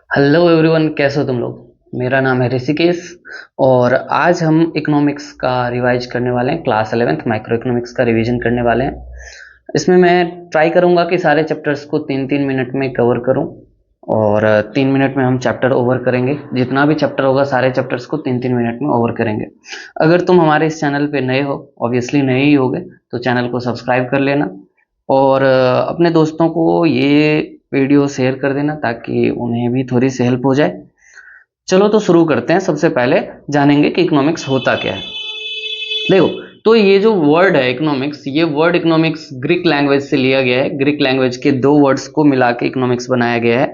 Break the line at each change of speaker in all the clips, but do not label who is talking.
Hello everyone, कैसे हो तुम लोग। मेरा नाम है ऋषिकेश और आज हम इकोनॉमिक्स का रिवाइज करने वाले हैं। क्लास 11th माइक्रो इकोनॉमिक्स का रिवीजन करने वाले हैं। इसमें मैं ट्राई करूंगा कि सारे चैप्टर्स को 3-3 मिनट में कवर करूं और 3 मिनट में हम चैप्टर ओवर करेंगे। जितना भी चैप्टर होगा सारे चैप्टर्स को 3-3 मिनट में ओवर करेंगे। अगर तुम हमारे इस चैनल पे नए हो, ऑब्वियसली नए ही होगे, तो चैनल को सब्सक्राइब कर लेना और अपने दोस्तों को ये वीडियो शेयर कर देना ताकि उन्हें भी थोड़ी सी हेल्प हो जाए। चलो तो शुरू करते हैं। सबसे पहले जानेंगे कि इकोनॉमिक्स होता क्या है। देखो, तो ये जो वर्ड है इकोनॉमिक्स, ये वर्ड इकोनॉमिक्स ग्रीक लैंग्वेज से लिया गया है। ग्रीक लैंग्वेज के दो वर्ड्स को मिला के इकोनॉमिक्स बनाया गया है।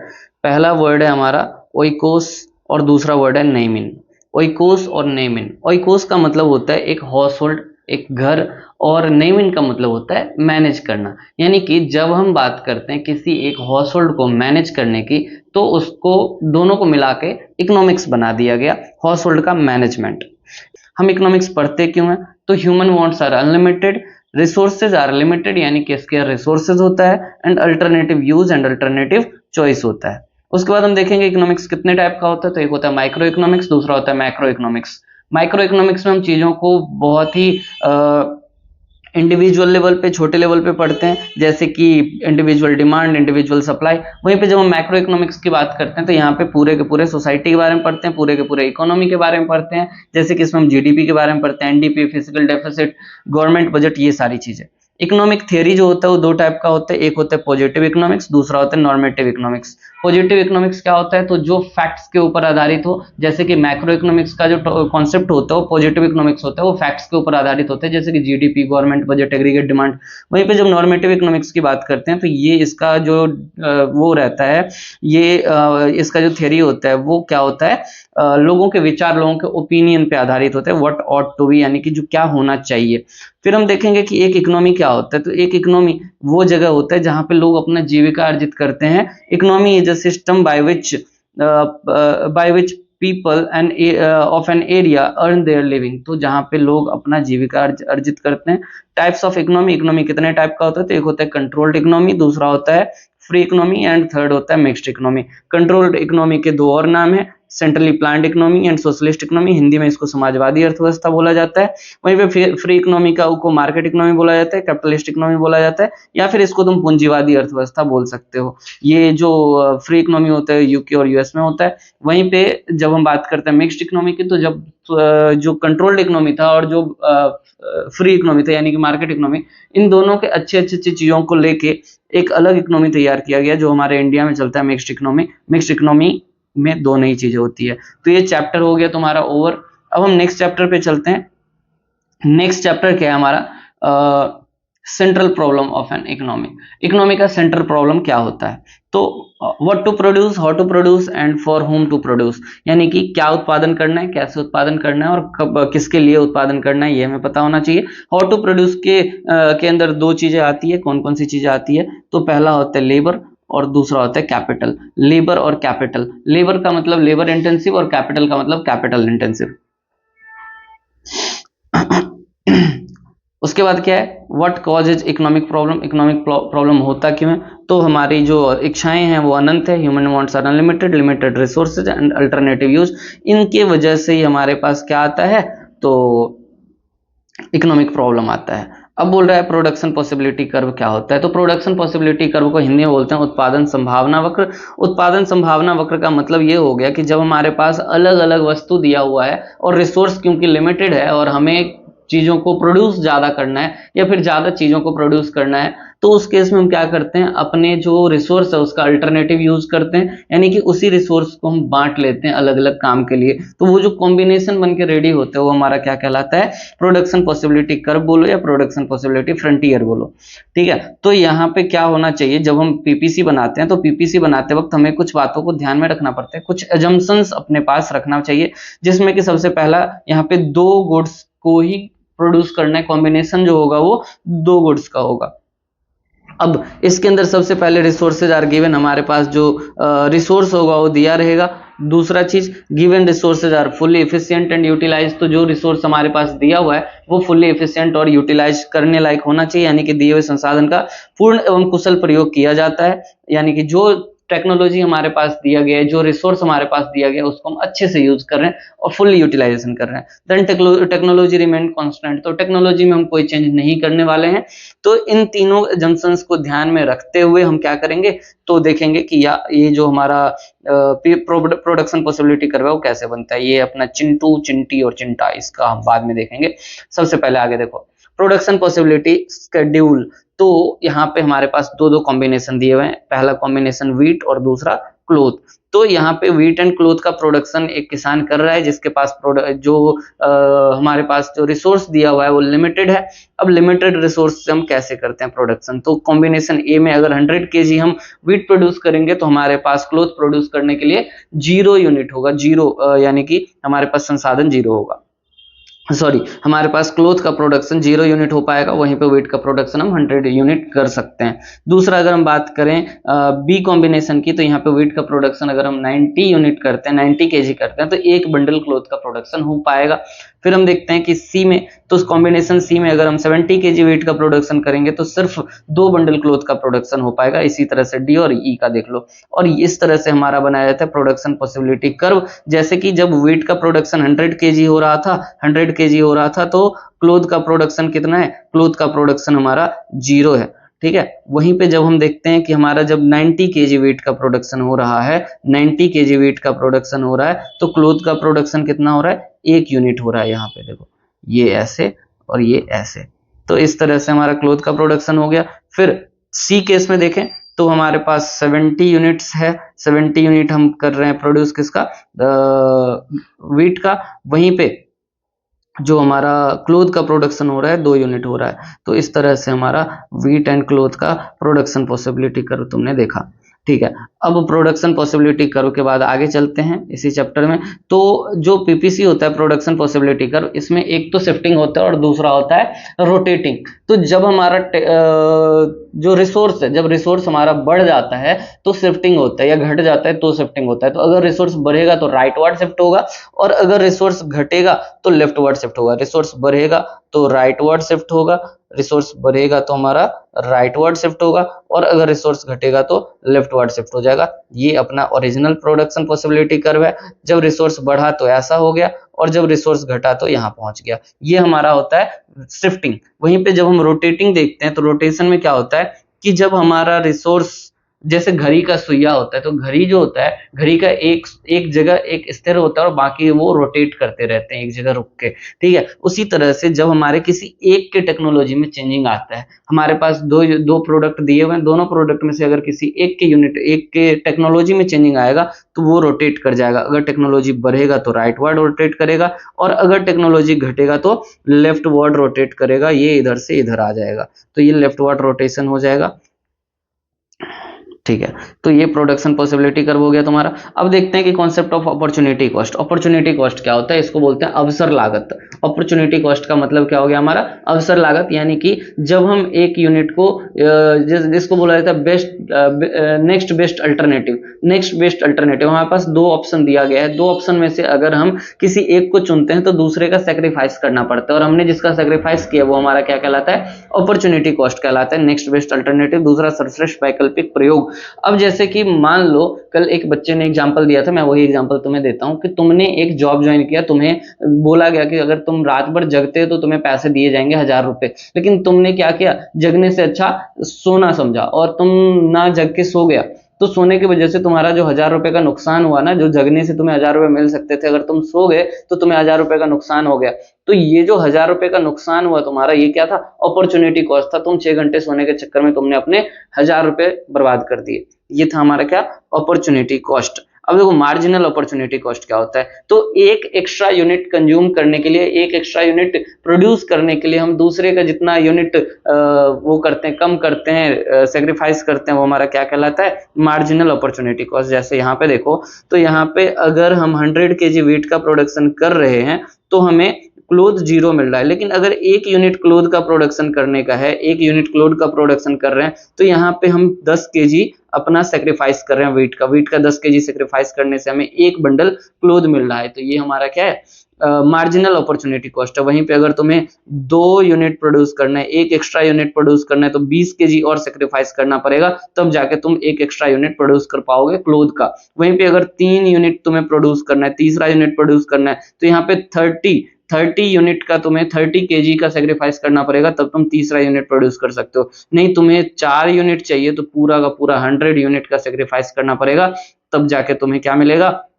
पहला वर्ड है हमारा ओइकोस और दूसरा वर्ड है नेमिन। ओइकोस और नेमिन, ओइकोस का मतलब होता है एक हाउस होल्ड, एक घर, और नेमिन का मतलब होता है मैनेज करना। यानी कि जब हम बात करते हैं किसी एक हाउस होल्ड को मैनेज करने की, तो उसको दोनों को मिला के इकोनॉमिक्स बना दिया गया, हाउस होल्ड का मैनेजमेंट। हम इकोनॉमिक्स पढ़ते क्यों हैं? तो human wants are unlimited, resources are limited, यानी कि स्केयर रिसोर्सेज होता है, and alternative use and alternative choice होता है। उसके बाद हम देखेंगे इकोनॉमिक्स कितने टाइप का होता है। तो एक होता है माइक्रो इकोनॉमिक्स, दूसरा होता है मैक्रो इकोनॉमिक्स। माइक्रो इकोनॉमिक्स में हम चीजों को बहुत ही इंडिविजुअल लेवल पे, छोटे लेवल पे पढ़ते हैं, जैसे कि इंडिविजुअल डिमांड, इंडिविजुअल सप्लाई। वहीं पे जब हम मैक्रो इकोनॉमिक्स की बात करते हैं तो यहाँ पे पूरे के पूरे सोसाइटी के बारे में पढ़ते हैं, पूरे के पूरे इकोनॉमी के बारे में पढ़ते हैं। जैसे कि इसमें हम जीडीपी के बारे में पढ़ते हैं, NDP, physical deficit, government budget, ये सारी चीजें। इकोनॉमिक थियरी जो होता है वो दो टाइप का होता है। एक होता है पॉजिटिव इकोनॉमिक्स, दूसरा होता है नॉर्मेटिव इकोनॉमिक्स। पॉजिटिव इकोनॉमिक्स क्या होता है? तो जो फैक्ट्स के ऊपर आधारित हो, जैसे कि मैक्रो इकोनॉमिक्स का जो कॉन्सेप्ट होता है वो पॉजिटिव इकोनॉमिक्स होता है, वो फैक्ट्स के ऊपर आधारित होते हैं, जैसे कि GDP, government budget, aggregate demand. वहीं पे जब नॉर्मेटिव इकोनॉमिक्स की बात करते हैं तो ये इसका जो वो रहता है, ये इसका जो थियरी होता है वो क्या होता है, लोगों के विचार, लोगों के ओपिनियन पे आधारित होते हैं, व्हाट ऑट टू बी, यानी कि जो क्या होना चाहिए। फिर हम देखेंगे कि एक इकोनॉमी क्या होता है। तो एक इकोनॉमी वो जगह होता है जहां पे लोग अपना जीविका अर्जित करते हैं। Economy is a system by which people end of an area earn their living. तो जहां पे लोग अपना जीविका अर्जित करते हैं। टाइप्स ऑफ इकोनॉमी, इकोनॉमी कितने टाइप का होता है? तो एक होता है कंट्रोल्ड इकोनॉमी, दूसरा होता है फ्री इकोनॉमी, एंड थर्ड होता है मिक्स्ड इकोनॉमी। कंट्रोल्ड इकोनॉमी के दो और नाम है, centrally planned economy and socialist economy. Hindi में इसको समाजवादी अर्थव्यवस्था बोला जाता है। वहीं पे फ्री इकोनॉमी को मार्केट इकोनॉमी बोला जाता है, कैपिटलिस्ट इकोनॉमी बोला जाता है, या फिर इसको तुम पूंजीवादी अर्थव्यवस्था बोल सकते हो। ये जो फ्री इकोनॉमी होता है यूके और यूएस में होता है। वहीं पे जब हम बात करते हैं मिक्स्ड इकोनॉमी की, तो जब जो कंट्रोल्ड इकोनॉमी था और जो फ्री इकोनॉमी था यानी कि मार्केट इकोनॉमी, इन दोनों के अच्छी अच्छी चीजों को लेके एक अलग इकोनॉमी तैयार किया गया जो हमारे इंडिया में चलता है, मिक्स्ड इकोनॉमी। मिक्स्ड इकोनॉमी में दो नई चीजें होती है। तो ये चैप्टर हो गया तुम्हारा ओवर। अब हम नेक्स्ट चैप्टर पे चलते हैं। नेक्स्ट चैप्टर क्या है हमारा? Central problem of an economy. Economy का सेंट्रल प्रॉब्लम क्या होता है? तो what to produce, how to produce, and for whom to produce. यानी कि क्या उत्पादन करना है, कैसे उत्पादन करना है, और कब, किसके लिए उत्पादन करना है, ये हमें पता होना चाहिए। हाउ टू प्रोड्यूस के अंदर दो चीजें आती है। कौन कौन सी चीजें आती है? तो पहला होता है लेबर और दूसरा होता है कैपिटल। लेबर और कैपिटल, लेबर का मतलब लेबर इंटेंसिव और कैपिटल का मतलब कैपिटल इंटेंसिव। उसके बाद क्या है? What causes economic problem. Economic problem होता क्यों है? तो हमारी जो इच्छाएं हैं वो अनंत है। Human wants are unlimited, limited resources and alternative use. इनके वजह से ही हमारे पास क्या आता है? तो इकोनॉमिक प्रॉब्लम आता है। अब बोल रहा है प्रोडक्शन पॉसिबिलिटी कर्व क्या होता है? तो प्रोडक्शन पॉसिबिलिटी कर्व को हिंदी में बोलते हैं उत्पादन संभावना वक्र। उत्पादन संभावना वक्र का मतलब ये हो गया कि जब हमारे पास अलग अलग वस्तु दिया हुआ है और रिसोर्स क्योंकि लिमिटेड है और हमें चीजों को प्रोड्यूस ज्यादा करना है या फिर ज्यादा चीजों को प्रोड्यूस करना है, तो उस केस में हम क्या करते हैं? अपने जो रिसोर्स है उसका अल्टरनेटिव यूज करते हैं, यानी कि उसी रिसोर्स को हम बांट लेते हैं अलग अलग काम के लिए। तो वो जो कॉम्बिनेशन बन के रेडी होते हैं वो हमारा क्या कहलाता है? प्रोडक्शन पॉसिबिलिटी कर्व बोलो या प्रोडक्शन पॉसिबिलिटी फ्रंटियर बोलो। ठीक है, तो यहाँ पे क्या होना चाहिए? जब हम पीपीसी बनाते हैं तो पीपीसी बनाते वक्त हमें कुछ बातों को ध्यान में रखना पड़ता है, कुछ एजम्पशंस अपने पास रखना चाहिए, जिसमें कि सबसे पहला यहाँ पे दो गुड्स को ही प्रोड्यूस करना है। कॉम्बिनेशन जो होगा वो दो गुड्स का होगा। अब इसके अंदर सबसे पहले रिसोर्सेज आर गिवन, हमारे पास जो रिसोर्स होगा वो दिया रहेगा। दूसरा चीज, given resources are fully efficient and utilize. तो जो रिसोर्स हमारे पास दिया हुआ है वो फुल्ली एफिशिएंट और यूटिलाइज करने लायक होना चाहिए, यानी कि दिए हुए संसाधन का पूर्ण एवं कुशल प्रयोग किया जाता है। यानी कि जो टेक्नोलॉजी हमारे पास दिया गया है, जो रिसोर्स हमारे पास दिया गया है, उसको हम अच्छे से यूज कर रहे हैं और फुल्ली यूटिलाइजेशन कर रहे हैं। देन टेक्नोलॉजी रिमेन कांस्टेंट, तो टेक्नोलॉजी में हम कोई चेंज नहीं करने वाले हैं। तो इन तीनों जंक्शंस को ध्यान में रखते हुए हम क्या करेंगे, तो देखेंगे कि ये जो हमारा प्रोडक्शन पॉसिबिलिटी कर्व है वो कैसे बनता है। ये अपना चिंटू, चिंटी और चिंटा, इसका हम बाद में देखेंगे। सबसे पहले आगे देखो प्रोडक्शन पॉसिबिलिटी स्केड्यूल। तो यहाँ पे हमारे पास दो दो कॉम्बिनेशन दिए हुए हैं, पहला कॉम्बिनेशन व्हीट और दूसरा क्लोथ। तो यहाँ पे व्हीट एंड क्लोथ का प्रोडक्शन एक किसान कर रहा है जिसके पास हमारे पास जो रिसोर्स दिया हुआ है वो लिमिटेड है। अब लिमिटेड रिसोर्स से हम कैसे करते हैं प्रोडक्शन, तो कॉम्बिनेशन ए में अगर 100 केजी हम व्हीट प्रोड्यूस करेंगे तो हमारे पास क्लोथ प्रोड्यूस करने के लिए 0 यूनिट होगा, यानी कि हमारे पास संसाधन 0 होगा। सॉरी, हमारे पास क्लोथ का प्रोडक्शन 0 यूनिट हो पाएगा, वहीं पे वेट का प्रोडक्शन हम 100 यूनिट कर सकते हैं। दूसरा अगर हम बात करें बी कॉम्बिनेशन की, तो यहाँ पे वेट का प्रोडक्शन अगर हम 90 यूनिट करते हैं, 90 केजी करते हैं, तो एक बंडल क्लोथ का प्रोडक्शन हो पाएगा। फिर हम देखते हैं कि सी में, तो कॉम्बिनेशन सी में अगर हम 70 केजी वेट का प्रोडक्शन करेंगे तो सिर्फ 2 बंडल क्लोथ का प्रोडक्शन हो पाएगा। इसी तरह से डी और ई का देख लो, और इस तरह से हमारा बनाया जाता है प्रोडक्शन पॉसिबिलिटी कर्व। जैसे कि जब वेट का प्रोडक्शन 100 केजी हो रहा था, 100 केजी हो रहा था, तो क्लोथ का प्रोडक्शन कितना है, क्लोथ का प्रोडक्शन हमारा 0 है। ठीक है, वहीं पे जब हम देखते हैं कि हमारा जब 90 केजी वेट का प्रोडक्शन हो रहा है, 90 केजी वेट का प्रोडक्शन हो रहा है, तो क्लोथ का प्रोडक्शन कितना हो रहा है, 1 यूनिट हो रहा है। यहाँ पे देखो, ये ऐसे और ये ऐसे, तो इस तरह से हमारा क्लोथ का प्रोडक्शन हो गया। फिर सी केस में देखें तो हमारे पास 70 यूनिट्स है, 70 यूनिट हम कर रहे हैं प्रोड्यूस किसका, व्हीट का। वहीं पे जो हमारा क्लोथ का प्रोडक्शन हो रहा है 2 यूनिट हो रहा है। तो इस तरह से हमारा व्हीट एंड क्लोथ का प्रोडक्शन पॉसिबिलिटी कर्व तुमने देखा। ठीक है, अब प्रोडक्शन पॉसिबिलिटी कर्व के बाद आगे चलते हैं इसी चैप्टर में। तो जो पीपीसी होता है प्रोडक्शन पॉसिबिलिटी कर्व, इसमें एक तो शिफ्टिंग होता है और दूसरा होता है रोटेटिंग। तो जब हमारा जो रिसोर्स है, जब रिसोर्स हमारा बढ़ जाता है तो शिफ्टिंग होता है, या घट जाता है तो शिफ्टिंग होता है। तो अगर रिसोर्स बढ़ेगा तो राइटवर्ड शिफ्ट होगा, और अगर रिसोर्स घटेगा तो लेफ्टवर्ड शिफ्ट होगा। रिसोर्स बढ़ेगा तो राइटवर्ड शिफ्ट होगा, रिसोर्स बढ़ेगा तो हमारा राइटवर्ड शिफ्ट होगा, और अगर रिसोर्स घटेगा तो लेफ्टवर्ड शिफ्ट हो जाएगा। ये अपना ओरिजिनल प्रोडक्शन पॉसिबिलिटी कर्व है। जब रिसोर्स बढ़ा तो ऐसा हो गया, और जब रिसोर्स घटा तो यहाँ पहुंच गया। ये हमारा होता है शिफ्टिंग। वहीं पे जब हम रोटेटिंग देखते हैं तो रोटेशन में क्या होता है कि जब हमारा रिसोर्स, जैसे घड़ी का सुइया होता है, तो घड़ी जो होता है, घड़ी का एक जगह एक स्थिर होता है और बाकी वो रोटेट करते रहते हैं एक जगह रुक के। ठीक है, उसी तरह से जब हमारे किसी एक के टेक्नोलॉजी में चेंजिंग आता है, हमारे पास दो प्रोडक्ट दिए हुए हैं, दोनों प्रोडक्ट में से अगर किसी एक के यूनिट, एक के टेक्नोलॉजी में चेंजिंग आएगा तो वो रोटेट कर जाएगा। अगर टेक्नोलॉजी बढ़ेगा तो राइटवर्ड रोटेट करेगा, और अगर टेक्नोलॉजी घटेगा तो लेफ्टवर्ड रोटेट करेगा। ये इधर से इधर आ जाएगा, तो ये लेफ्टवर्ड रोटेशन हो जाएगा। ठीक है, तो ये प्रोडक्शन पॉसिबिलिटी कर्व हो गया तुम्हारा। अब देखते हैं कि concept of opportunity cost. Opportunity cost क्या होता है, इसको बोलते हैं अवसर लागत। अपॉर्चुनिटी कॉस्ट का मतलब क्या हो गया हमारा, अवसर लागत। यानी कि जब हम एक यूनिट को, जिसको बोला जाता है next best alternative, next best alternative, हमारे पास 2 ऑप्शन दिया गया है। 2 ऑप्शन में से अगर हम किसी एक को चुनते हैं तो दूसरे का सेक्रीफाइस करना पड़ता है, और हमने जिसका सेक्रीफाइस किया वो हमारा क्या कहलाता है, अपॉर्चुनिटी कॉस्ट कहलाता है। नेक्स्ट बेस्ट अल्टरनेटिव, दूसरा सर्वश्रेष्ठ वैकल्पिक प्रयोग। अब जैसे कि मान लो कल एक बच्चे ने एग्जांपल दिया था, मैं वही एग्जांपल तुम्हें देता हूं कि तुमने एक जॉब ज्वाइन किया, तुम्हें बोला गया कि अगर तुम रात भर जगते हो तो तुम्हें पैसे दिए जाएंगे 1000 रुपए। लेकिन तुमने क्या किया, जगने से अच्छा सोना समझा, और तुम ना जग के सो गया। तो सोने की वजह से तुम्हारा जो 1000 रुपए का नुकसान हुआ ना, जो जगने से तुम्हें 1000 रुपए मिल सकते थे, अगर तुम सो गए तो तुम्हें 1000 रुपए का नुकसान हो गया। तो ये जो 1000 रुपए का नुकसान हुआ तुम्हारा, ये क्या था, अपॉर्चुनिटी कॉस्ट था। तुम 6 घंटे सोने के चक्कर में तुमने अपने 1000 रुपए बर्बाद कर दिए। ये था हमारा क्या, अपॉर्चुनिटी कॉस्ट। अब देखो मार्जिनल अपॉर्चुनिटी कॉस्ट क्या होता है, तो एक एक्स्ट्रा यूनिट कंज्यूम करने के लिए, एक एक्स्ट्रा यूनिट प्रोड्यूस करने के लिए हम दूसरे का जितना यूनिट वो करते हैं, कम करते हैं, सेक्रीफाइस करते हैं, वो हमारा क्या कहलाता है, मार्जिनल अपॉर्चुनिटी कॉस्ट। जैसे यहाँ पे देखो, तो यहाँ पे अगर हम 100 केजी व्हीट का प्रोडक्शन कर रहे हैं तो हमें क्लोथ 0 मिल रहा है, लेकिन अगर 1 यूनिट क्लोथ का प्रोडक्शन करने का है, 1 यूनिट क्लोथ का प्रोडक्शन कर रहे हैं, तो यहाँ पे हम 10 केजी अपना सेक्रीफाइस कर रहे हैं वेट का 10 केजी सेक्रीफाइस करने से हमें 1 बंडल क्लोथ मिल रहा है। तो ये हमारा क्या है, मार्जिनल अपॉर्चुनिटी कॉस्ट है। वहीं पे अगर तुम्हें 2 यूनिट प्रोड्यूस करना है, 1 एक्स्ट्रा यूनिट प्रोड्यूस करना है, तो 20 केजी और सेक्रीफाइस करना पड़ेगा, तब जाके तुम 1 एक्स्ट्रा यूनिट प्रोड्यूस कर पाओगे क्लोथ का। वहीं पे अगर 3 यूनिट तुम्हें प्रोड्यूस करना है, तीसरा यूनिट प्रोड्यूस करना है, तो यहाँ पे 30 यूनिट का तुम्हें 30 केजी का सेक्रीफाइस करना पड़ेगा, तब तुम तीसरा यूनिट प्रोड्यूस कर सकते हो। नहीं, तुम्हें 4 यूनिट चाहिए तो पूरा का पूरा 100 यूनिट का सेक्रीफाइस करना पड़ेगा, तब जाके तुम्हें क्या मिलेगा,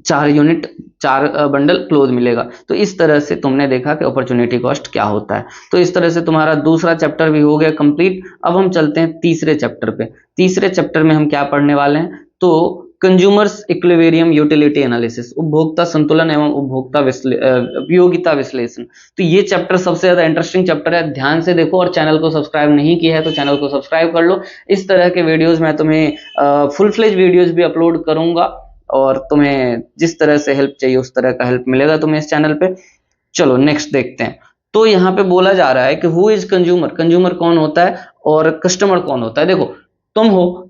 4 बंडल क्लोथ मिलेगा। तो इस तरह से तुमने देखा कि अपॉर्चुनिटी कॉस्ट क्या होता है। तो इस तरह से तुम्हारा दूसरा चैप्टर भी हो गया कंप्लीट। अब हम चलते हैं तीसरे चैप्टर पे। तीसरे चैप्टर में हम क्या पढ़ने वाले हैं, तो कंज्यूमर्स इक्विलिब्रियम यूटिलिटी एनालिसिस, उपभोक्ता संतुलन एवं उपभोक्ता उपयोगिता विश्लेषण। तो ये चैप्टर सबसे ज्यादा इंटरेस्टिंग चैप्टर है, ध्यान से देखो। और चैनल को सब्सक्राइब नहीं किया है तो चैनल को सब्सक्राइब कर लो। इस तरह के वीडियोस मैं तुम्हें फुल फ्लेज वीडियोस भी अपलोड करूंगा, और तुम्हें जिस तरह से हेल्प चाहिए उस तरह का हेल्प मिलेगा तुम्हें इस चैनल पे। चलो नेक्स्ट देखते हैं। तो यहाँ पे बोला जा रहा है कि हु इज कंज्यूमर, कंज्यूमर कौन होता है और कस्टमर कौन होता है। देखो,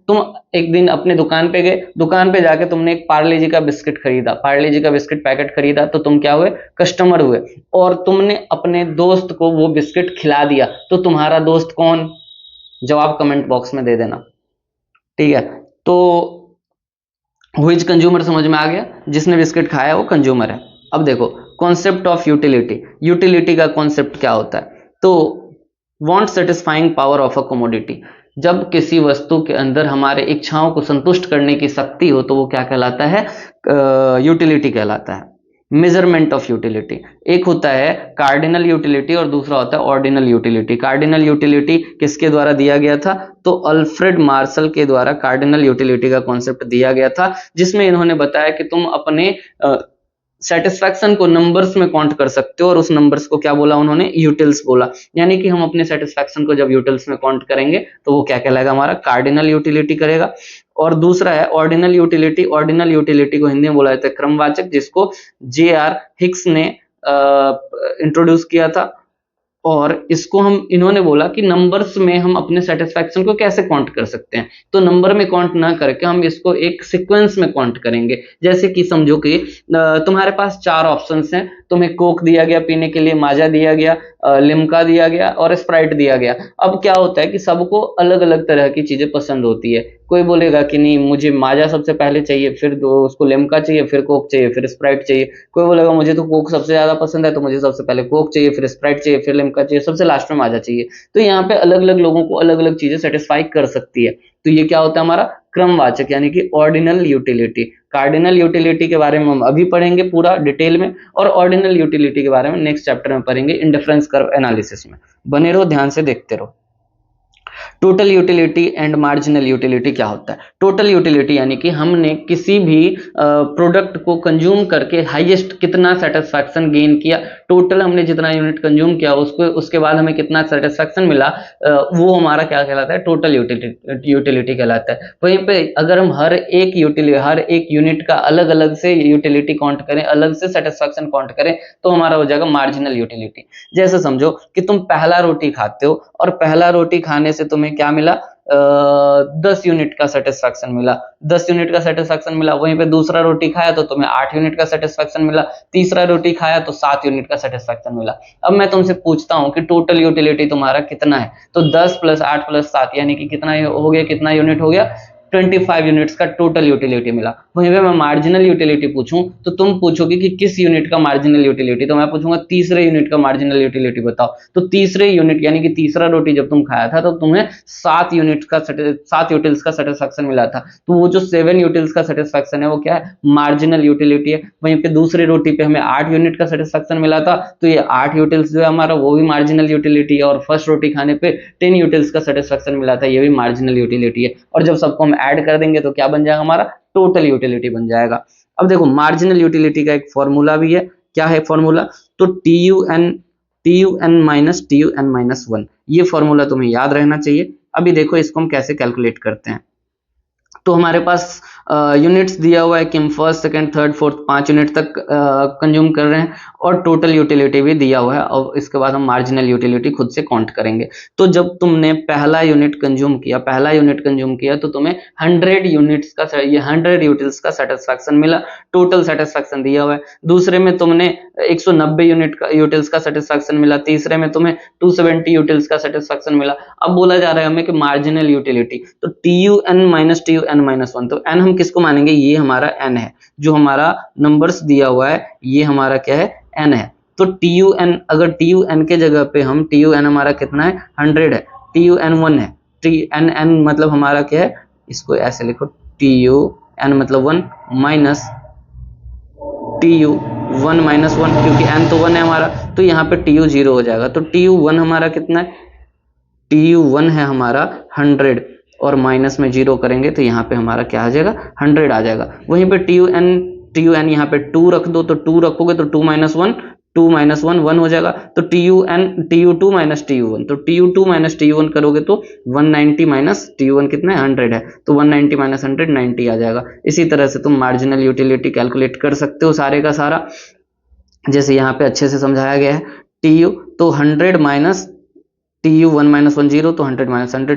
तुम एक दिन अपने दुकान पे गए, दुकान पे जाके तुमने एक पार्ले जी का बिस्किट खरीदा, पार्ले जी का बिस्किट पैकेट खरीदा, तो तुम क्या हुए, कस्टमर हुए। और तुमने अपने दोस्त को वो बिस्किट खिला दिया, तो तुम्हारा दोस्त कौन, जवाब कमेंट बॉक्स में दे देना, ठीक है। तो व्हिच कंज्यूमर समझ में आ गया, जिसने बिस्किट खाया वो कंज्यूमर है। अब देखो कॉन्सेप्ट ऑफ यूटिलिटी, यूटिलिटी का कॉन्सेप्ट क्या होता है, तो want satisfying power of a commodity. जब किसी वस्तु के अंदर हमारे इच्छाओं को संतुष्ट करने की शक्ति हो तो वो क्या कहलाता है, यूटिलिटी कहलाता है। मेजरमेंट ऑफ यूटिलिटी, एक होता है कार्डिनल यूटिलिटी और दूसरा होता है ऑर्डिनल यूटिलिटी। कार्डिनल यूटिलिटी किसके द्वारा दिया गया था, तो अल्फ्रेड मार्शल के द्वारा कार्डिनल यूटिलिटी का कॉन्सेप्ट दिया गया था, जिसमें इन्होंने बताया कि तुम अपने सेटिस्फैक्शन को नंबर्स में काउंट कर सकते हो, और उस नंबर्स को क्या बोला उन्होंने, यूटिल्स बोला। यानी कि हम अपने सेटिस्फैक्शन को जब यूटिल्स में काउंट करेंगे तो वो क्या कहलाएगा, हमारा कार्डिनल यूटिलिटी करेगा। और दूसरा है ऑर्डिनल यूटिलिटी। ऑर्डिनल यूटिलिटी को हिंदी में बोला जाता है क्रमवाचक, जिसको जे.आर. हिक्स ने इंट्रोड्यूस किया था। और इसको इन्होंने बोला कि नंबर्स में हम अपने सेटिस्फैक्शन को कैसे काउंट कर सकते हैं, तो नंबर में काउंट ना करके हम इसको एक सीक्वेंस में काउंट करेंगे। जैसे कि समझो कि तुम्हारे पास 4 ऑप्शंस हैं, तुम्हें कोक दिया गया पीने के लिए, माजा दिया गया, लिम्का दिया गया और स्प्राइट दिया गया। अब क्या होता है कि सबको अलग अलग तरह की चीजें पसंद होती है। कोई बोलेगा कि नहीं मुझे माजा सबसे पहले चाहिए, फिर उसको लिम्का चाहिए, फिर कोक चाहिए, फिर स्प्राइट चाहिए। कोई बोलेगा मुझे तो कोक सबसे ज्यादा पसंद है तो मुझे सबसे पहले कोक चाहिए, फिर स्प्राइट चाहिए, फिर लिम्का चाहिए, सबसे लास्ट में माजा चाहिए। तो यहाँ पे अलग अलग लोगों को अलग अलग चीजें सेटिस्फाई कर सकती है। तो ये क्या होता है, हमारा क्रमवाचक यानी कि ऑर्डिनल यूटिलिटी। कार्डिनल यूटिलिटी के बारे में हम अभी पढ़ेंगे पूरा डिटेल में, और ऑर्डिनल यूटिलिटी के बारे में नेक्स्ट चैप्टर में पढ़ेंगे इंडिफरेंस कर्व एनालिसिस में। बने रहो, ध्यान से देखते रहो। Total utility and marginal utility क्या होता है। टोटल यूटिलिटी यानी कि हमने किसी भी प्रोडक्ट को कंज्यूम करके हाईएस्ट कितना सेटिस्फैक्शन गेन किया, टोटल हमने जितना यूनिट कंज्यूम किया उसके बाद हमें कितना सेटिस्फैक्शन मिला, वो हमारा क्या कहलाता है, टोटल यूटिलिटी कहलाता है। वहीं पे अगर हम हर एक यूनिट का अलग अलग से यूटिलिटी काउंट करें, अलग से सेटिस्फैक्शन काउंट करें, तो हमारा हो जाएगा मार्जिनल यूटिलिटी। जैसे समझो कि तुम पहला रोटी खाते हो और पहला रोटी खाने से तुम्हें क्या मिला, 10 यूनिट का सेटिस्फैक्शन मिला, 10 यूनिट का सेटिस्फैक्शन मिला। वहीं पे दूसरा रोटी खाया तो तुम्हें 8 यूनिट का सेटिस्फैक्शन मिला, तीसरा रोटी खाया तो 7 यूनिट का सेटिस्फैक्शन मिला। अब मैं तुमसे पूछता हूं कि टोटल यूटिलिटी तुम्हारा कितना है, तो 10 + 8 + 7 यानी कि कितना हो गया, कितना यूनिट हो गया, 25 यूनिट्स का टोटल यूटिलिटी मिला। वहीं पे मैं मार्जिनल यूटिलिटी पूछूं तो तुम पूछोगे कि किस यूनिट का मार्जिनल यूटिलिटी, तो मैं पूछूंगा तीसरे यूनिट का मार्जिनल यूटिलिटी बताओ। तो तीसरे यूनिट यानी कि तीसरा रोटी जब तुम खाया था तो तुम्हें 7 यूटिल्स का सेटिस्फैक्शन मिला था। तो वो जो 7 यूटिल्स का सेटिस्फैक्शन है वो क्या है, मार्जिनल यूटिलिटी है। वहीं पे दूसरी रोटी पे हमें 8 यूनिट का सेटिस्फैक्शन मिला था, तो ये 8 यूटिल्स जो है हमारा वो भी मार्जिनल यूटिलिटी है। और फर्स्ट रोटी खाने पे 10 यूटिल्स का सेटिस्फैक्शन मिला था, ये भी मार्जिनल यूटिलिटी है। और जब सबको हम ऐड कर देंगे तो क्या बन जाएगा, हमारा टोटल यूटिलिटी बन जाएगा। अब देखो मार्जिनल यूटिलिटी का एक फॉर्मूला भी है। क्या है फॉर्मूला, तो TUN-1 ये फॉर्मूला तुम्हें याद रहना चाहिए। अभी देखो इसको हम कैसे कैलकुलेट करते हैं। तो हमारे पास यूनिट्स दिया हुआ है कि हम first, second, third, fourth 5 unit तक कंज्यूम कर रहे हैं, और टोटल यूटिलिटी भी दिया हुआ है। और इसके बाद हम मार्जिनल यूटिलिटी खुद से काउंट करेंगे। तो जब तुमने पहला यूनिट कंज्यूम किया तो तुम्हें 100 यूनिट्स का, ये 100 यूटिल्स का सेटिस्फैक्शन मिला, टोटल सेटिस्फैक्शन दिया हुआ है। दूसरे में तुमने 190 यूटिल्स का सेटिस्फैक्शन मिला, तीसरे में तुम्हें 270 यूटिल्स का सेटिस्फैक्शन मिला। अब बोला जा रहा है हमें कि मार्जिनल यूटिलिटी, तो TUN माइनस TUN माइनस 1, तो n हम किसको मानेंगे, ये हमारा n है, जो हमारा नंबर्स दिया हुआ है ये हमारा क्या है, n है। तो TUN, अगर TUN के जगह पे हम, TUN हमारा कितना है, 100 है, TUN 1 है, TNN मतलब हमारा क्या है, इसको ऐसे लिखो, TUN मतलब 1 माइनस TU1 माइनस 1, क्योंकि n तो 1 है हमारा, तो यहाँ पे TU 0 हो जाएगा। तो TU1 हमारा कितना है, TU1 है हमारा 100, और माइनस में 0 करेंगे तो यहाँ पे हमारा क्या आ जाएगा, 100 आ जाएगा। वहीं पे TUN यहाँ पे 2 रख दो, तो 2 रखोगे तो 2 माइनस 1, 1 हो जाएगा। तो TU2 माइनस TU1, तो TU2 माइनस TU1 करोगे तो 190 माइनस TU1 कितना है, 100 है, तो 190 माइनस 100 90 आ जाएगा। इसी तरह से तुम मार्जिनल यूटिलिटी कैलकुलेट कर सकते हो सारे का सारा, जैसे यहाँ पे अच्छे से समझाया गया है। TU तो 100 माइनस TU1 माइनस 1 0, तो 100 माइनस 100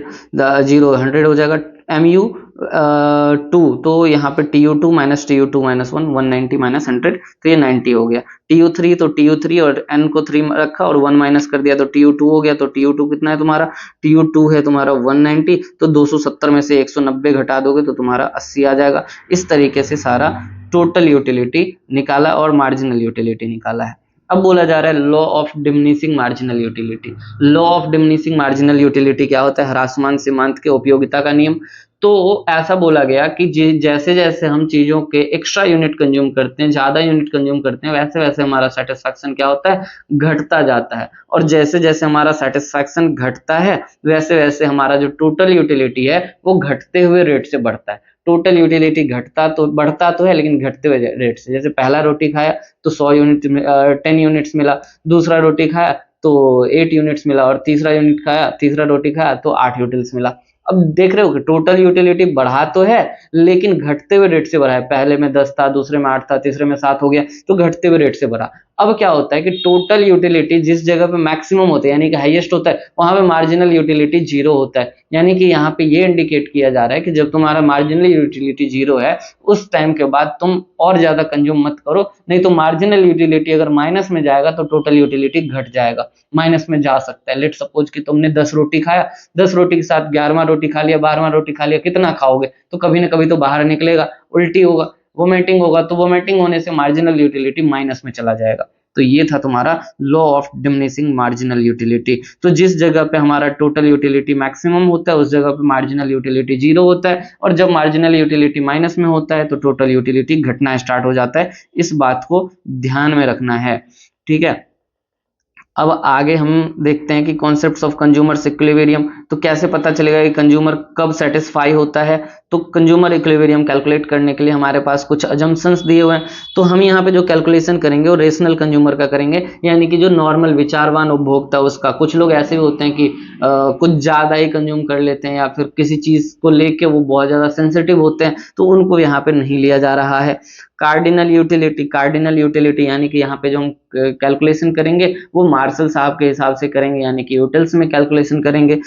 0 100 हो जाएगा। MU2 तो यहाँ पे TU2 माइनस माइनस 1 190 माइनस 100, तो ये 90 हो गया। TU3 तो TU3 और n को 3 रखा और 1 माइनस कर दिया तो TU2 हो गया। तो TU2 कितना है तुम्हारा, TU2 है तुम्हारा 190, तो 270 में से 190 घटा दोगे तो तुम्हारा 80 आ जाएगा। इस तरीके से सारा टोटल यूटिलिटी निकाला और मार्जिनल यूटिलिटी निकाला है। अब बोला जा रहा है law of diminishing marginal utility. Law of diminishing marginal utility क्या होता है, ह्रासमान सीमांत के उपयोगिता का नियम। तो ऐसा बोला गया कि जैसे जैसे हम चीजों के एक्स्ट्रा यूनिट कंज्यूम करते हैं, ज्यादा यूनिट कंज्यूम करते हैं, वैसे वैसे हमारा सेटिस्फैक्शन क्या होता है, घटता जाता है। और जैसे जैसे हमारा सेटिस्फैक्शन घटता है वैसे वैसे हमारा जो टोटल यूटिलिटी है वो घटते हुए रेट से बढ़ता है। टोटल यूटिलिटी बढ़ता तो है लेकिन घटते हुए रेट से। जैसे पहला रोटी खाया तो 100 यूनिट 10 यूनिट्स मिला, दूसरा रोटी खाया तो 8 यूनिट्स मिला, और तीसरा रोटी खाया तो 8 यूटिल्स मिला। अब देख रहे हो कि टोटल यूटिलिटी बढ़ा तो है लेकिन घटते हुए रेट से बढ़ा है। पहले में 10 था, दूसरे में 8 था, तीसरे में 7 हो गया, तो घटते हुए रेट से बढ़ा। अब क्या होता है कि टोटल यूटिलिटी जिस जगह पे मैक्सिमम होता है यानी कि हाईएस्ट होता है, वहां पे मार्जिनल यूटिलिटी 0 होता है। यानी कि यहाँ पे ये इंडिकेट किया जा रहा है कि जब तुम्हारा मार्जिनल यूटिलिटी 0 है उस टाइम के बाद तुम और ज्यादा कंज्यूम मत करो, नहीं तो मार्जिनल यूटिलिटी अगर माइनस में जाएगा तो टोटल यूटिलिटी घट जाएगा, माइनस में जा सकता है। लेट सपोज कि तुमने 10 रोटी खाया, 10 रोटी के साथ 11वां रोटी खा लिया, 12वां रोटी खा लिया, कितना खाओगे, तो कभी ना कभी तो बाहर निकलेगा, उल्टी होगा, वोमिटिंग होगा, तो वोमिटिंग होने से मार्जिनल यूटिलिटी माइनस में चला जाएगा। तो ये था तुम्हारा law of diminishing marginal utility. तो जिस जगह पे हमारा टोटल यूटिलिटी मैक्सिमम होता है उस जगह पे मार्जिनल यूटिलिटी 0 होता है, और जब मार्जिनल यूटिलिटी माइनस में होता है तो टोटल यूटिलिटी घटना स्टार्ट हो जाता है। इस बात को ध्यान में रखना है, ठीक है। अब आगे हम देखते हैं कि कॉन्सेप्ट्स ऑफ कंज्यूमर इक्विलिब्रियम। तो कैसे पता चलेगा कि कंज्यूमर कब सेटिस्फाई होता है, तो कंज्यूमर इक्विलिब्रियम कैलकुलेट करने के लिए हमारे पास कुछ अजम्पशंस दिए हुए हैं। तो हम यहाँ पे जो कैलकुलेशन करेंगे वो रेशनल कंज्यूमर का करेंगे, यानी कि जो नॉर्मल विचारवान उपभोक्ता उसका। कुछ लोग ऐसे भी होते हैं कि कुछ ज्यादा ही कंज्यूम कर लेते हैं या फिर किसी चीज को लेके वो बहुत ज्यादा सेंसिटिव होते हैं, तो उनको यहाँ पे नहीं लिया जा रहा है। कार्डिनल यूटिलिटी यानी कि यहाँ पे जो हम कैलकुलेशन करेंगे वो मार्शल साहब के हिसाब से करेंगे, यानी कि यूटिल्स में कैलकुलेशन करेंगे।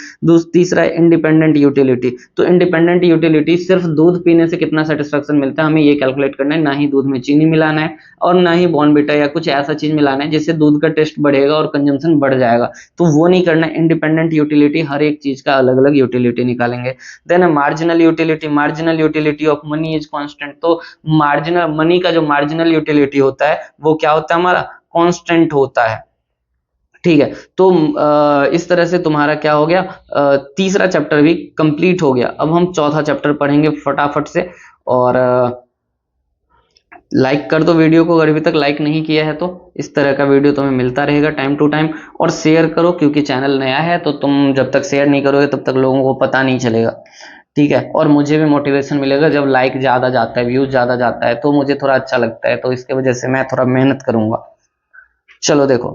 तीसरा इंडिपेंडेंट यूटिलिटी। तो इंडिपेंडेंट यूटिलिटी सिर्फ दूध पीने से कितना सेटिस्फेक्शन मिलता है हमें ये कैलकुलेट करना है, ना ही दूध में चीनी मिलाना है और ना ही बॉर्नविटा या कुछ ऐसा चीज मिलाना है जिससे दूध का टेस्ट बढ़ेगा और कंजम्पशन बढ़ जाएगा, तो वो नहीं करना। इंडिपेंडेंट यूटिलिटी हर एक चीज का अलग अलग यूटिलिटी निकालेंगे। Then marginal utility of money is constant. तो मार्जिनल मनी का जो मार्जिनल यूटिलिटी होता है वो क्या होता है, हमारा कांस्टेंट होता है, ठीक है। तो इस तरह से तुम्हारा क्या हो गया, तीसरा चैप्टर भी कंप्लीट हो गया। अब हम चौथा चैप्टर पढ़ेंगे फटाफट से। और लाइक कर दो वीडियो को अगर अभी तक लाइक नहीं किया है तो। इस तरह का वीडियो तुम्हें मिलता रहेगा टाइम टू टाइम। और शेयर करो क्योंकि चैनल नया है, तो तुम जब तक शेयर नहीं करोगे तब तक लोगों को पता नहीं चलेगा, ठीक है। और मुझे भी मोटिवेशन मिलेगा जब लाइक ज्यादा जाता है, व्यूज ज्यादा जाता है, तो मुझे थोड़ा अच्छा लगता है, तो इसके वजह से मैं थोड़ा मेहनत करूंगा। चलो देखो,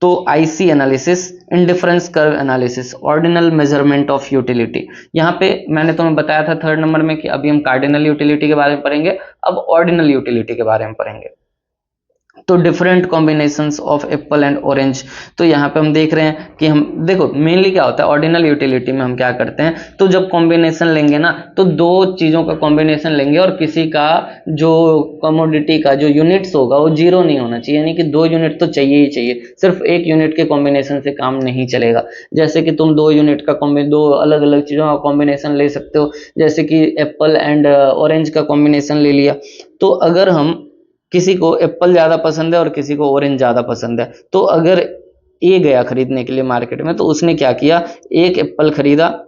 तो IC analysis, indifference curve analysis, ordinal measurement of utility. यहाँ पे मैंने तुम्हें बताया था 3rd नंबर में कि अभी हम कार्डिनल यूटिलिटी के बारे में पढ़ेंगे, अब ऑर्डिनल यूटिलिटी के बारे में पढ़ेंगे। तो different combinations of Apple and orange. तो यहाँ पे हम देख रहे हैं कि हम देखो मेनली क्या होता है ऑर्डिनल यूटिलिटी में हम क्या करते हैं, तो जब कॉम्बिनेशन लेंगे ना तो दो चीज़ों का कॉम्बिनेशन लेंगे और किसी का जो कमोडिटी का जो यूनिट्स होगा वो जीरो नहीं होना चाहिए, यानी कि 2 यूनिट तो चाहिए ही चाहिए, सिर्फ 1 यूनिट के कॉम्बिनेशन से काम नहीं चलेगा। जैसे कि तुम 2 यूनिट का दो अलग अलग चीज़ों का कॉम्बिनेशन ले सकते हो, जैसे कि एप्पल एंड ऑरेंज का कॉम्बिनेशन ले लिया। तो अगर हम किसी को एप्पल ज़्यादा पसंद है और किसी को ऑरेंज ज़्यादा पसंद है, तो अगर ए गया खरीदने के लिए मार्केट में, तो उसने क्या किया, एक एप्पल खरीदा,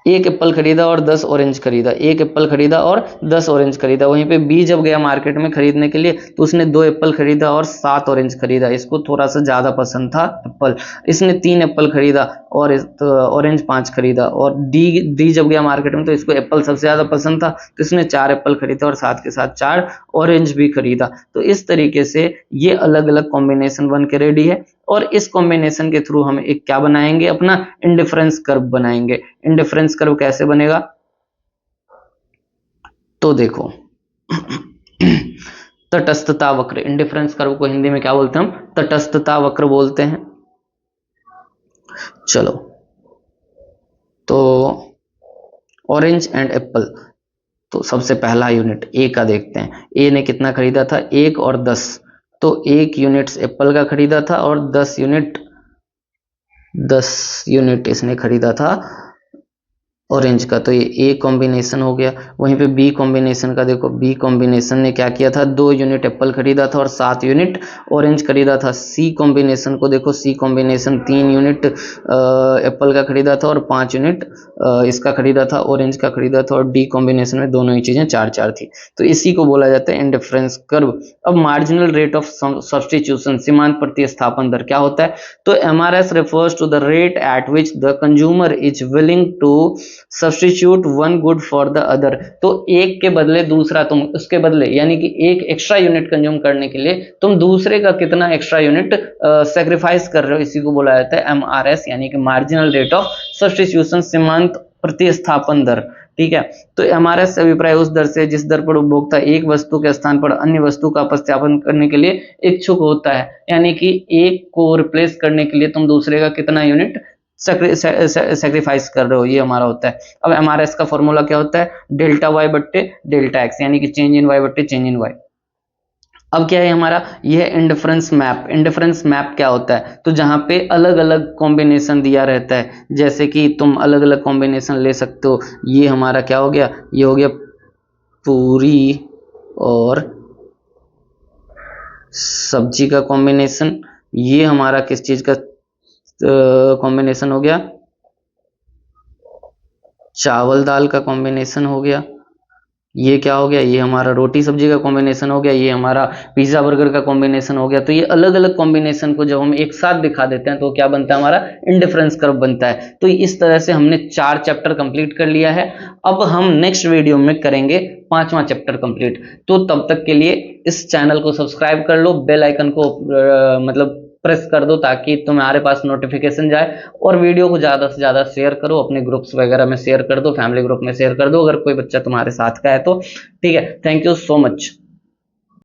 एक एप्पल खरीदा और 10 ऑरेंज खरीदा, एक एप्पल खरीदा और 10 ऑरेंज खरीदा। वहीं पे बी जब गया मार्केट में खरीदने के लिए तो उसने 2 एप्पल खरीदा और 7 ऑरेंज खरीदा, इसको थोड़ा सा ज़्यादा पसंद था एप्पल, इसने 3 एप्पल खरीदा और ऑरेंज 5 खरीदा। और डी जब गया मार्केट में तो इसको एप्पल सबसे ज़्यादा पसंद था तो इसने 4 एप्पल खरीदा और साथ के साथ 4 ऑरेंज भी खरीदा। तो इस तरीके से ये अलग अलग कॉम्बिनेशन बन के रेडी है, और इस कॉम्बिनेशन के थ्रू हम एक क्या बनाएंगे, अपना इंडिफरेंस कर्व बनाएंगे। इंडिफरेंस कर्व कैसे बनेगा, तो देखो तटस्थता वक्र, इंडिफरेंस कर्व को हिंदी में क्या बोलते हैं हम, तटस्थता वक्र बोलते हैं। चलो तो ऑरेंज एंड एप्पल, तो सबसे पहला यूनिट ए का देखते हैं। ए ने कितना खरीदा था, 1 और 10, तो 1 यूनिट एप्पल का खरीदा था और 10 यूनिट इसने खरीदा था ऑरेंज का। तो ये ए कॉम्बिनेशन हो गया। वहीं पे बी कॉम्बिनेशन का देखो, बी कॉम्बिनेशन ने क्या किया था, 2 यूनिट एप्पल खरीदा था और 7 यूनिट ऑरेंज खरीदा था। सी कॉम्बिनेशन को देखो, सी कॉम्बिनेशन 3 यूनिट एप्पल का खरीदा था और 5 यूनिट इसका खरीदा था, ऑरेंज का खरीदा था। और डी कॉम्बिनेशन में दोनों ही चीज़ें 4-4 थी। तो इसी को बोला जाता है इंडिफरेंस कर्व। अब मार्जिनल रेट ऑफ सब्स्टिट्यूशन, सीमांत प्रतिस्थापन दर क्या होता है, तो MRS refers to the rate at which the consumer is willing to substitute one good for the other. तो एक के बदले दूसरा, तुम उसके बदले यानी कि एक एक्स्ट्रा यूनिट कंज्यूम करने के लिए तुम दूसरे का कितना एक्स्ट्रा यूनिट सेक्रीफाइस कर रहे हो, इसी को बोला जाता है MRS, यानी कि मार्जिनल रेट ऑफ सब्स्टिट्यूशन, सीमांत प्रतिस्थापन दर। ठीक है, तो MRS से अभिप्राय उस दर से जिस दर पर उपभोक्ता एक वस्तु के स्थान पर अन्य वस्तु का प्रतिस्थापन करने के लिए इच्छुक होता है, यानी कि एक को रिप्लेस करने के लिए तुम दूसरे का कितना यूनिट सेक्रीफाइस कर रहे हो, ये हमारा होता है। अब MRS का फॉर्मूला क्या होता है, डेल्टा वाई बट्टे डेल्टा एक्स, यानी कि चेंज इन वाई बट्टे चेंज इन वाई। अब क्या है हमारा, यह इंडिफरेंस मैप। इंडिफरेंस मैप क्या होता है, तो जहां पे अलग अलग कॉम्बिनेशन दिया रहता है, जैसे कि तुम अलग अलग कॉम्बिनेशन ले सकते हो। ये हमारा क्या हो गया, ये हो गया पूरी और सब्जी का कॉम्बिनेशन। ये हमारा किस चीज का कॉम्बिनेशन हो गया, चावल दाल का कॉम्बिनेशन हो गया। ये क्या हो गया, ये हमारा रोटी सब्जी का कॉम्बिनेशन हो गया। ये हमारा पिज्जा बर्गर का कॉम्बिनेशन हो गया। तो ये अलग अलग कॉम्बिनेशन को जब हम एक साथ दिखा देते हैं तो क्या बनता है, हमारा इंडिफरेंस कर्व बनता है। तो इस तरह से हमने 4 चैप्टर कंप्लीट कर लिया है। अब हम नेक्स्ट वीडियो में करेंगे 5वां चैप्टर कंप्लीट। तो तब तक के लिए इस चैनल को सब्सक्राइब कर लो, बेल आइकन को मतलब प्रेस कर दो ताकि तुम्हारे पास नोटिफिकेशन जाए, और वीडियो को ज़्यादा से ज़्यादा शेयर करो, अपने ग्रुप्स वगैरह में शेयर कर दो, फैमिली ग्रुप में शेयर कर दो अगर कोई बच्चा तुम्हारे साथ का है तो। ठीक है, थैंक यू सो मच।